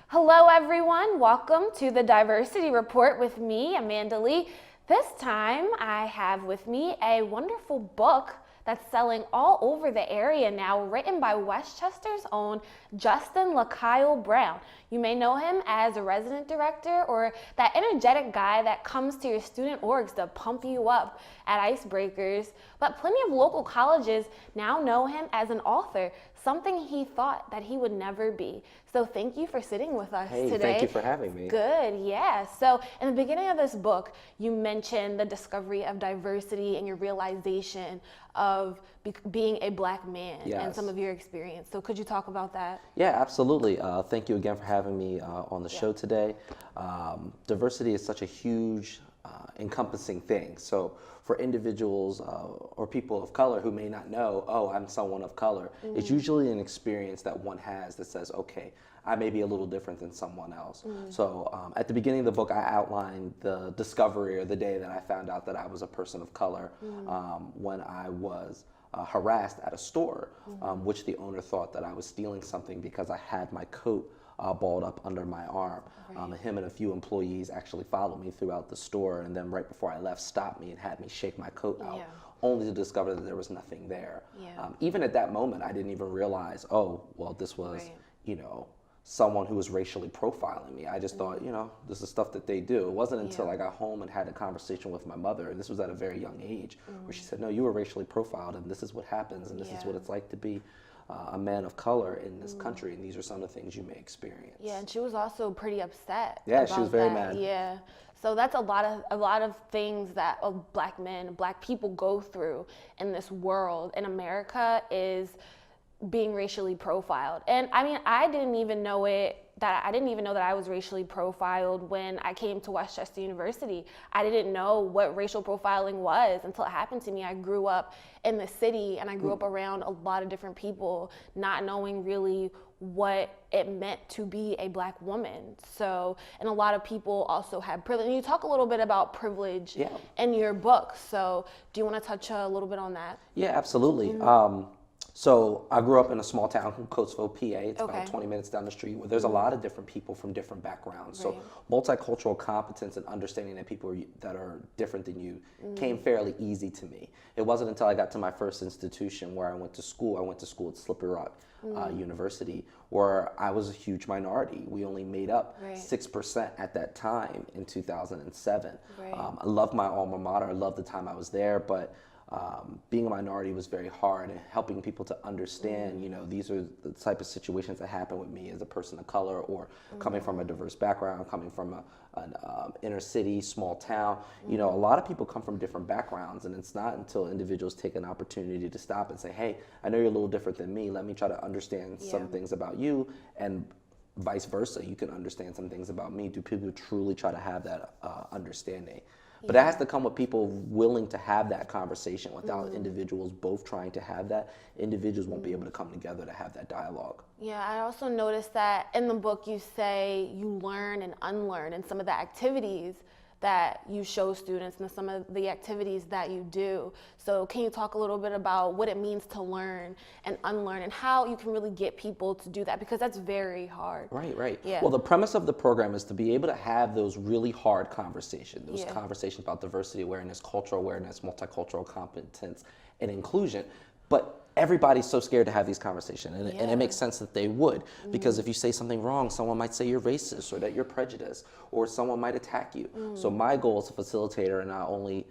Hello, everyone. Welcome to the Diversity Report with me, Amanda Lee. This time, I have with me a wonderful book that's selling all over the area now, written by Westchester's own Justin LaKyle Brown. You may know him as a resident director or that energetic guy that comes to your student orgs to pump you up at icebreakers, but plenty of local colleges now know him as an author, something he thought that he would never be. So thank you for sitting with us today. Thank you for having me. Good, yeah. So in the beginning of this book, you mentioned the discovery of diversity and your realization of being a Black man and some of your experience. So could you talk about that? Yeah, absolutely. Thank you again for having me on the show today. Diversity is such a huge, encompassing thing. So for individuals or people of color who may not know, oh, I'm someone of color, it's usually an experience that one has that says, okay, I may be a little different than someone else. So at the beginning of the book, I outlined the discovery or the day that I found out that I was a person of color when I was harassed at a store, which the owner thought that I was stealing something because I had my coat balled up under my arm. Him and a few employees actually followed me throughout the store, and then right before I left, stopped me and had me shake my coat out, only to discover that there was nothing there. Even at that moment, I didn't even realize, oh, well, this was, you know, someone who was racially profiling me. I just thought, you know, this is stuff that they do. It wasn't until I got home and had a conversation with my mother, and this was at a very young age, where she said, no, you were racially profiled, and this is what happens, and this is what it's like to be a man of color in this country, and these are some of the things you may experience. Yeah, and she was also pretty upset. Yeah, she was very mad. Yeah, so that's a lot of things that Black men, Black people go through in this world. In America is being racially profiled, and I mean, I didn't even know that I was racially profiled when I came to Westchester University. I didn't know what racial profiling was until it happened to me. I grew up in the city and I grew up around a lot of different people, not knowing really what it meant to be a Black woman. So, and a lot of people also had privilege. And you talk a little bit about privilege in your book. So do you want to touch a little bit on that? Yeah, absolutely. So I grew up in a small town called Coatesville, PA. It's about 20 minutes down the street, where there's a lot of different people from different backgrounds. So multicultural competence and understanding that people that are different than you came fairly easy to me. It wasn't until I got to my first institution where I went to school. I went to school at Slippery Rock University, where I was a huge minority. We only made up 6% at that time in 2007. I loved my alma mater. I loved the time I was there, but being a minority was very hard, and helping people to understand, you know, these are the type of situations that happen with me as a person of color, or coming from a diverse background, coming from an inner city, small town. You know, a lot of people come from different backgrounds, and it's not until individuals take an opportunity to stop and say, hey, I know you're a little different than me. Let me try to understand some things about you, and vice versa. You can understand some things about me. Do people truly try to have that understanding? But it has to come with people willing to have that conversation. Without individuals both trying to have that, individuals won't be able to come together to have that dialogue. Yeah, I also noticed that in the book you say you learn and unlearn in some of the activities that you show students and some of the activities that you do. So can you talk a little bit about what it means to learn and unlearn, and how you can really get people to do that, because that's very hard. Right. Yeah. Well, the premise of the program is to be able to have those really hard conversations, those conversations about diversity awareness, cultural awareness, multicultural competence, and inclusion. But everybody's so scared to have these conversations, and it makes sense that they would, because if you say something wrong, someone might say you're racist or that you're prejudiced, or someone might attack you. So my goal as a facilitator, and not only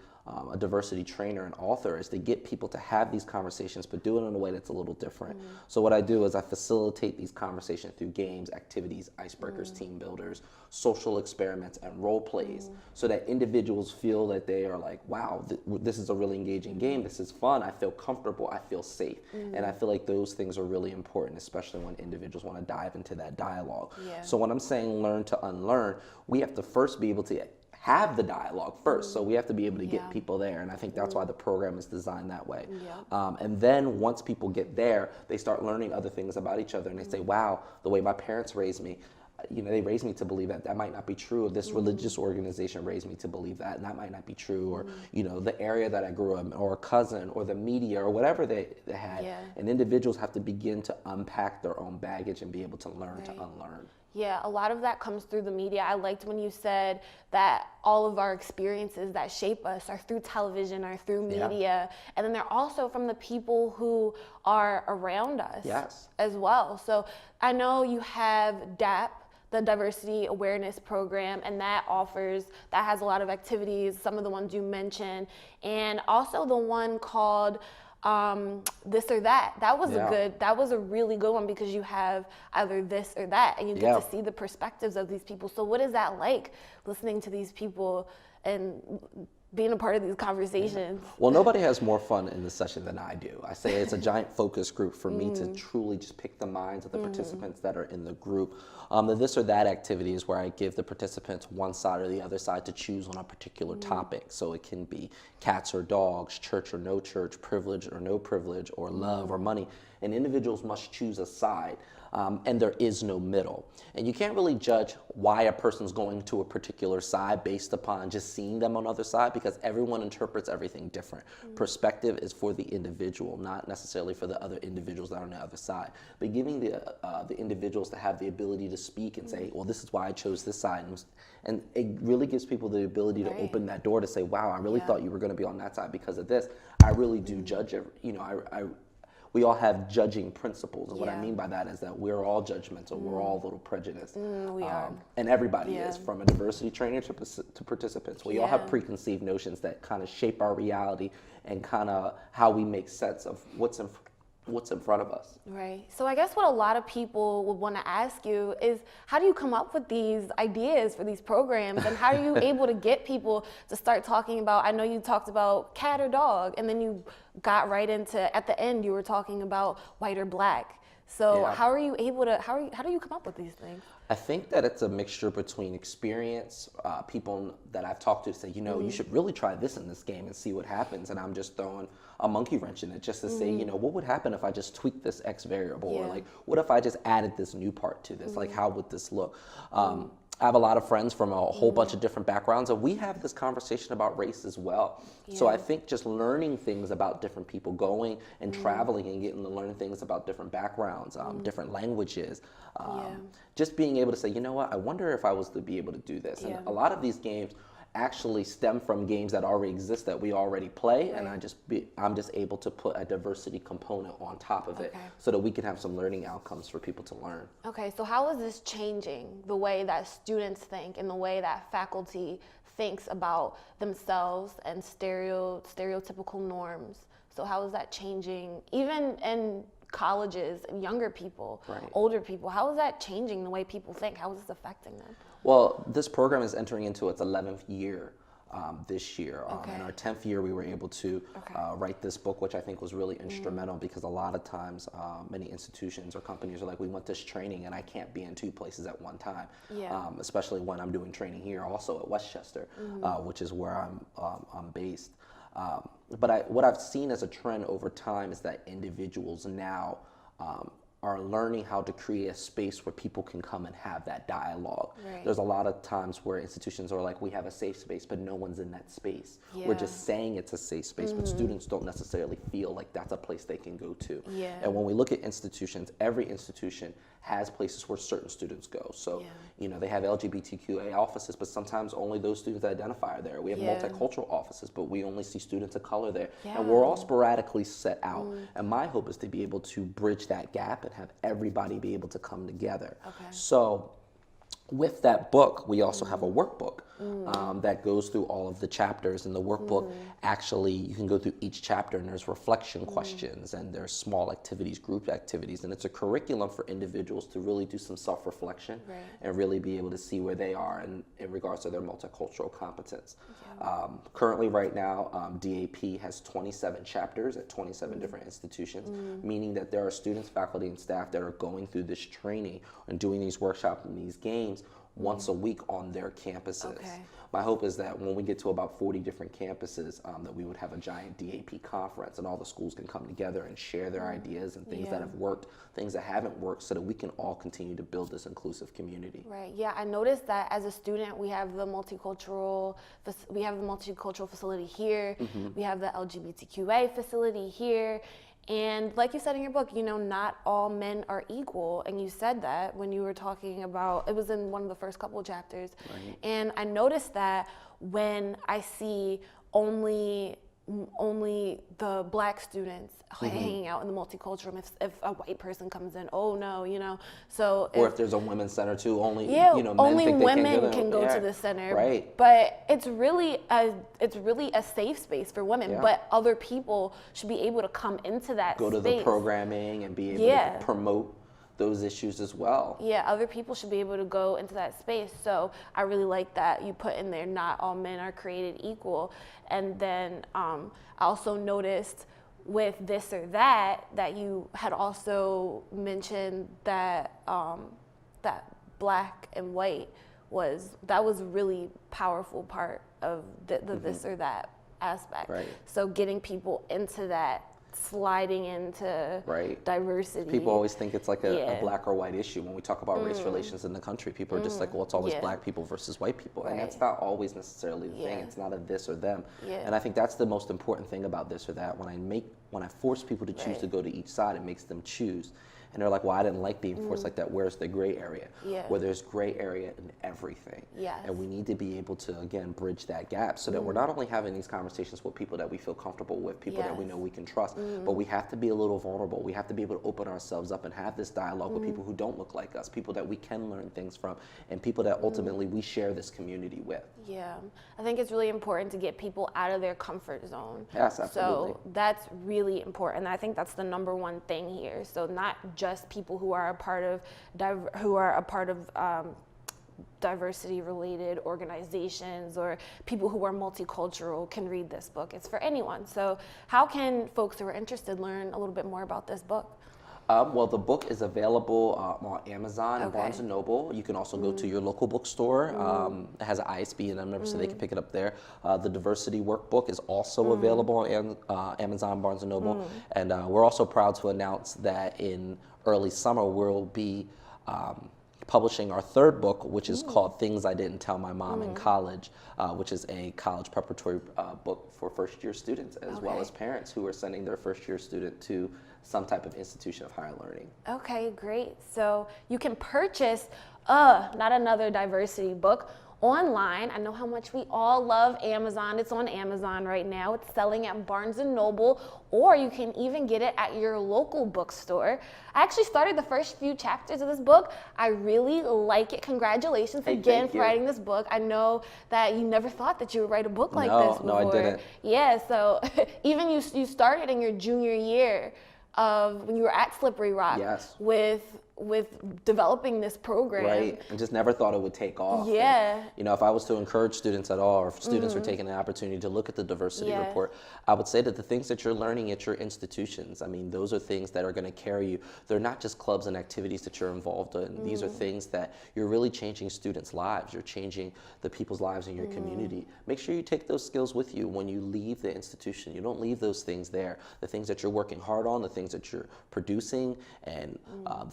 a diversity trainer and author, is to get people to have these conversations, but do it in a way that's a little different. So what I do is I facilitate these conversations through games, activities, icebreakers, team builders, social experiments, and role plays, so that individuals feel that they are like, wow, this is a really engaging game, this is fun, I feel comfortable, I feel safe. And I feel like those things are really important, especially when individuals want to dive into that dialogue. So when I'm saying learn to unlearn, we have to first be able to have the dialogue first. So we have to be able to get people there. And I think that's why the program is designed that way. And then once people get there, they start learning other things about each other. And they say, wow, the way my parents raised me, you know, they raised me to believe that that might not be true. Or this religious organization raised me to believe that, and that might not be true. Or, you know, the area that I grew up in, or a cousin, or the media, or whatever they had. And individuals have to begin to unpack their own baggage and be able to learn to unlearn. Yeah, a lot of that comes through the media. I liked when you said that all of our experiences that shape us are through television or through media. And then they're also from the people who are around us as well. So I know you have D.A.P, the Diversity Awareness Program, and that has a lot of activities, some of the ones you mentioned, and also the one called This or That. That was a really good one, because you have either this or that, and you get to see the perspectives of these people. So what is that like, listening to these people and being a part of these conversations? Well, nobody has more fun in the session than I do. I say it's a giant focus group for me to truly just pick the minds of the participants that are in the group. The This or That activity is where I give the participants one side or the other side to choose on a particular topic. So it can be cats or dogs, church or no church, privilege or no privilege, or love or money. And individuals must choose a side. And there is no middle. And you can't really judge why a person's going to a particular side based upon just seeing them on the other side, because everyone interprets everything different. Perspective is for the individual, not necessarily for the other individuals that are on the other side. But giving the individuals to have the ability to speak and say, well, this is why I chose this side. And it really gives people the ability to open that door to say, wow, I really thought you were going to be on that side because of this. I really do judge, we all have judging principles. And what I mean by that is that we're all judgmental. We're all a little prejudiced. We are. And everybody is, from a diversity trainer to participants. We all have preconceived notions that kind of shape our reality and kind of how we make sense of what's in front of us. Right. So I guess what a lot of people would want to ask you is, how do you come up with these ideas for these programs, and how are you able to get people to start talking about, I know you talked about cat or dog, and then you got right into, at the end you were talking about white or black. So how are you able to, how do you come up with these things? I think that it's a mixture between experience, people that I've talked to say, you should really try this in this game and see what happens. And I'm just throwing a monkey wrench in it just to say, what would happen if I just tweaked this X variable? Or like, what if I just added this new part to this? Like, how would this look? I have a lot of friends from a whole bunch of different backgrounds, and we have this conversation about race as well. So I think just learning things about different people, going and traveling and getting to learn things about different backgrounds, different languages, just being able to say, you know what, I wonder if I was to be able to do this. And a lot of these games actually stem from games that already exist that we already play, and I'm just able to put a diversity component on top of it so that we can have some learning outcomes for people to learn. Okay, so how is this changing the way that students think and the way that faculty thinks about themselves and stereotypical norms? So how is that changing, even in colleges and younger people, older people? How is that changing the way people think? How is this affecting them? Well, this program is entering into its 11th year this year. In our 10th year, we were able to write this book, which I think was really instrumental, because a lot of times many institutions or companies are like, we want this training and I can't be in two places at one time, especially when I'm doing training here also at Westchester, which is where I'm based. But what I've seen as a trend over time is that individuals now are learning how to create a space where people can come and have that dialogue. There's a lot of times where institutions are like, we have a safe space, but no one's in that space. We're just saying it's a safe space, but students don't necessarily feel like that's a place they can go to. And when we look at institutions, every institution has places where certain students go. So, they have LGBTQA offices, but sometimes only those students that identify are there. We have multicultural offices, but we only see students of color there. And we're all sporadically set out. And my hope is to be able to bridge that gap and have everybody be able to come together. So with that book, we also have a workbook that goes through all of the chapters. And the workbook, actually, you can go through each chapter, and there's reflection questions, and there's small activities, group activities. And it's a curriculum for individuals to really do some self-reflection and really be able to see where they are in regards to their multicultural competence. Currently, right now, D.A.P has 27 chapters at 27 different institutions, meaning that there are students, faculty, and staff that are going through this training and doing these workshops and these games once a week on their campuses. My hope is that when we get to about 40 different campuses, that we would have a giant D.A.P conference, and all the schools can come together and share their ideas and things that have worked, things that haven't worked, so that we can all continue to build this inclusive community. I noticed that as a student, we have the multicultural facility here, we have the LGBTQA facility here, And like you said in your book, not all men are equal. And you said that when you were talking about, it was in one of the first couple of chapters. Right. And I noticed that when I see only the black students hanging out in the multicultural, if a white person comes in, oh no, so or if there's a women's center too, only men only think they women can go to the center, right? But it's really a safe space for women. Yeah. But other people should be able to come into that Go to space. the programming and be able to promote those issues as well. Yeah, other people should be able to go into that space. So I really like that you put in there, not all men are created equal. And then I also noticed with This or That you had also mentioned that that black and white was a really powerful part of the This or That aspect. Right. So getting people into that, sliding into diversity. People always think it's like a black or white issue. When we talk about race relations in the country, people are just like, well, it's always black people versus white people. And that's not always necessarily the thing. It's not a this or them. And I think that's the most important thing about This or That. When I force people to choose to go to each side, it makes them choose. And they're like, well, I didn't like being forced like that. Where's the gray area? Where there's gray area in everything. And we need to be able to, again, bridge that gap so that we're not only having these conversations with people that we feel comfortable with, people that we know we can trust, but we have to be a little vulnerable. We have to be able to open ourselves up and have this dialogue with people who don't look like us, people that we can learn things from, and people that ultimately we share this community with. Yeah, I think it's really important to get people out of their comfort zone. Yes, absolutely. So that's really important. I think that's the number one thing here. So not just people who are a part of diversity-related organizations or people who are multicultural can read this book. It's for anyone. So how can folks who are interested learn a little bit more about this book? Well, the book is available on Amazon and Barnes & Noble. You can also go to your local bookstore. It has an ISBN number, so they can pick it up there. The Diversity Workbook is also available on Amazon, Barnes & Noble. And we're also proud to announce that in early summer, we'll be publishing our third book, which is called Things I Didn't Tell My Mom in College, which is a college preparatory book for first-year students, as well as parents who are sending their first-year student to some type of institution of higher learning. Okay, great. So you can purchase not another diversity book online. I know how much we all love Amazon. It's on Amazon right now. It's selling at Barnes & Noble, or you can even get it at your local bookstore. I actually started the first few chapters of this book. I really like it. Congratulations again for writing this book. I know that you never thought that you would write a book like this before. No, I didn't. Yeah, so even you started in your junior year of when you were at Slippery Rock with developing this program. Right, and just never thought it would take off. Yeah. And, if I was to encourage students at all, or if students are taking an opportunity to look at the diversity report, I would say that the things that you're learning at your institutions, I mean, those are things that are going to carry you. They're not just clubs and activities that you're involved in. These are things that you're really changing students' lives. You're changing the people's lives in your community. Make sure you take those skills with you when you leave the institution. You don't leave those things there. The things that you're working hard on, the things that you're producing, and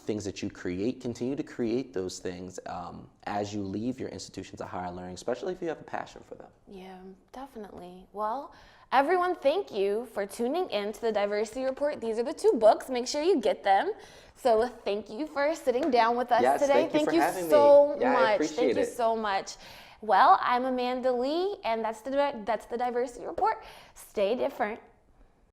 things that you create, continue to create those things as you leave your institutions of higher learning, especially if you have a passion for them. Yeah, definitely. Well, everyone, thank you for tuning in to the Diversity Report. These are the two books. Make sure you get them. So thank you for sitting down with us today. Thank you for having so me. Yeah, much. I appreciate Thank you it. so much. Well, I'm Amanda Lee, and that's the Diversity Report. Stay different.